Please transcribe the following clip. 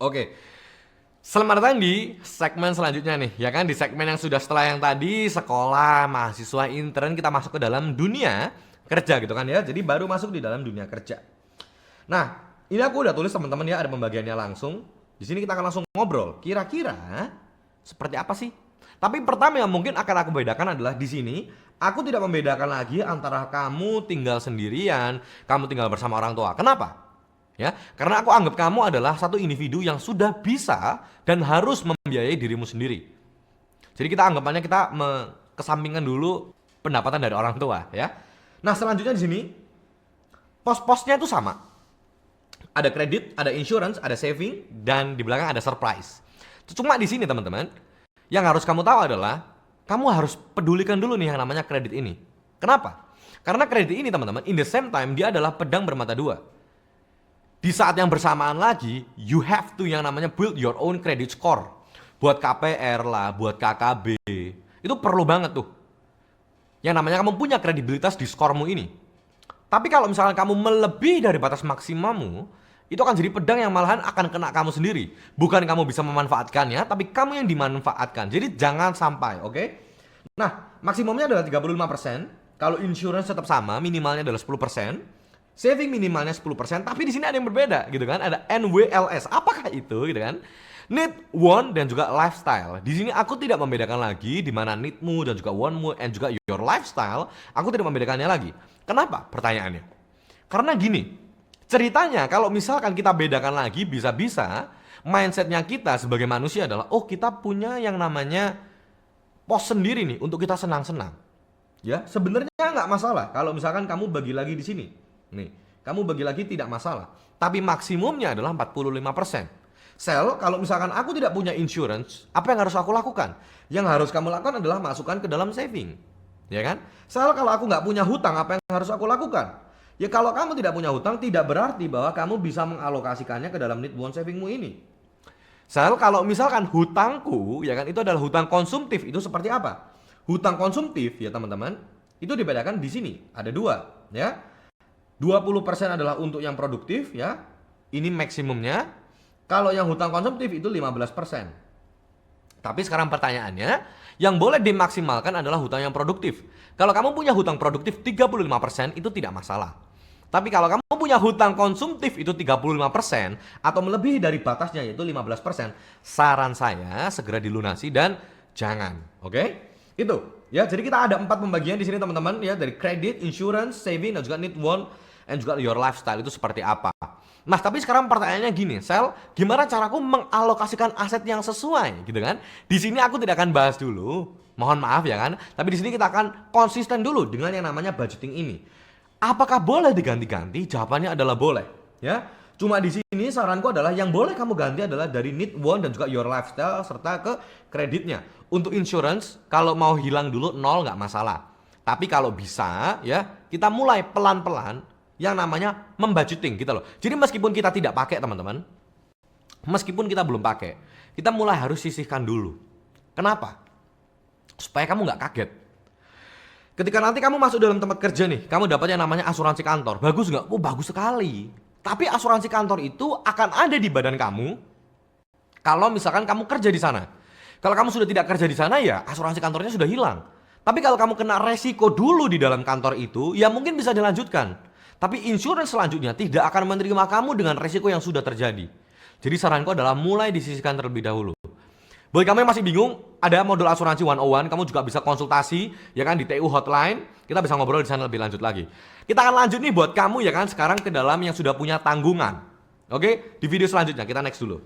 Oke, selamat datang di segmen selanjutnya nih, ya kan? Di segmen yang sudah setelah yang tadi sekolah, mahasiswa, intern, kita masuk ke dalam dunia kerja gitu kan ya. Jadi baru masuk di dalam dunia kerja. Nah, ini aku udah tulis teman-teman ya, ada pembagiannya langsung. Di sini kita akan langsung ngobrol. Kira-kira seperti apa sih? Tapi pertama yang mungkin akan aku bedakan adalah di sini aku tidak membedakan lagi antara kamu tinggal sendirian, kamu tinggal bersama orang tua. Kenapa? Ya, karena aku anggap kamu adalah satu individu yang sudah bisa dan harus membiayai dirimu sendiri. Jadi kita anggapannya kita kesampingkan dulu pendapatan dari orang tua, ya. Nah, selanjutnya di sini pos-posnya itu sama. Ada kredit, ada insurance, ada saving, dan di belakang ada surprise. Cuma di sini teman-teman, yang harus kamu tahu adalah kamu harus pedulikan dulu nih yang namanya kredit ini. Kenapa? Karena kredit ini teman-teman, in the same time dia adalah pedang bermata dua. Di saat yang bersamaan lagi, you have to yang namanya build your own credit score. Buat KPR lah, buat KKB. Itu perlu banget tuh. Yang namanya kamu punya kredibilitas di skormu ini. Tapi kalau misalnya kamu melebihi dari batas maksimummu, itu akan jadi pedang yang malahan akan kena kamu sendiri. Bukan kamu bisa memanfaatkannya, tapi kamu yang dimanfaatkan. Jadi jangan sampai, oke? Nah, maksimumnya adalah 35%. Kalau insurance tetap sama, minimalnya adalah 10%. Saving minimalnya 10%, tapi di sini ada yang berbeda gitu kan. Ada NWLS. Apakah itu gitu kan? Need, want, dan juga lifestyle. Di sini aku tidak membedakan lagi di mana need-mu dan juga want-mu and juga your lifestyle. Aku tidak membedakannya lagi. Kenapa? Pertanyaannya. Karena gini, ceritanya kalau misalkan kita bedakan lagi, bisa-bisa mindsetnya kita sebagai manusia adalah, oh kita punya yang namanya pos sendiri nih untuk kita senang-senang. Ya, sebenarnya nggak masalah kalau misalkan kamu bagi lagi di sini. Nih, kamu bagi lagi tidak masalah. Tapi maksimumnya adalah 45%. Sel, kalau misalkan aku tidak punya insurance, apa yang harus aku lakukan? Yang harus kamu lakukan adalah masukkan ke dalam saving. Ya kan? Sel, kalau aku nggak punya hutang, apa yang harus aku lakukan? Ya kalau kamu tidak punya hutang, tidak berarti bahwa kamu bisa mengalokasikannya ke dalam need want savingmu ini. Sel, kalau misalkan hutangku, ya kan, itu adalah hutang konsumtif, itu seperti apa? Hutang konsumtif, ya teman-teman, itu dibedakan di sini. Ada dua, ya. 20% adalah untuk yang produktif ya. Ini maksimumnya. Kalau yang hutang konsumtif itu 15%. Tapi sekarang pertanyaannya, yang boleh dimaksimalkan adalah hutang yang produktif. Kalau kamu punya hutang produktif 35% itu tidak masalah. Tapi kalau kamu punya hutang konsumtif itu 35% atau melebihi dari batasnya yaitu 15%, saran saya segera dilunasi dan jangan, oke? Itu ya, jadi kita ada 4 pembagian di sini teman-teman ya, dari kredit, insurance, saving dan juga need want and juga your lifestyle itu seperti apa. Nah, tapi sekarang pertanyaannya gini, Sel, gimana caraku mengalokasikan aset yang sesuai gitu kan? Di sini aku tidak akan bahas dulu, mohon maaf ya kan. Tapi di sini kita akan konsisten dulu dengan yang namanya budgeting ini. Apakah boleh diganti-ganti? Jawabannya adalah boleh, ya. Cuma di sini saranku adalah yang boleh kamu ganti adalah dari need, want dan juga your lifestyle serta ke kreditnya. Untuk insurance, kalau mau hilang dulu nol nggak masalah. Tapi kalau bisa, ya kita mulai pelan-pelan yang namanya membudgeting gitu loh. Jadi meskipun kita tidak pakai teman-teman, meskipun kita belum pakai, kita mulai harus sisihkan dulu. Kenapa? Supaya kamu nggak kaget. Ketika nanti kamu masuk dalam tempat kerja nih, kamu dapat yang namanya asuransi kantor. Bagus nggak? Oh bagus sekali. Tapi asuransi kantor itu akan ada di badan kamu kalau misalkan kamu kerja di sana. Kalau kamu sudah tidak kerja di sana ya asuransi kantornya sudah hilang. Tapi kalau kamu kena resiko dulu di dalam kantor itu, ya mungkin bisa dilanjutkan. Tapi insurance selanjutnya tidak akan menerima kamu dengan resiko yang sudah terjadi. Jadi saranku adalah mulai disisihkan terlebih dahulu. Bagi kamu yang masih bingung, ada modul asuransi 101, kamu juga bisa konsultasi ya kan di TU Hotline. Kita bisa ngobrol di sana lebih lanjut lagi. Kita akan lanjut nih buat kamu ya kan sekarang ke dalam yang sudah punya tanggungan. Oke, di video selanjutnya kita next dulu.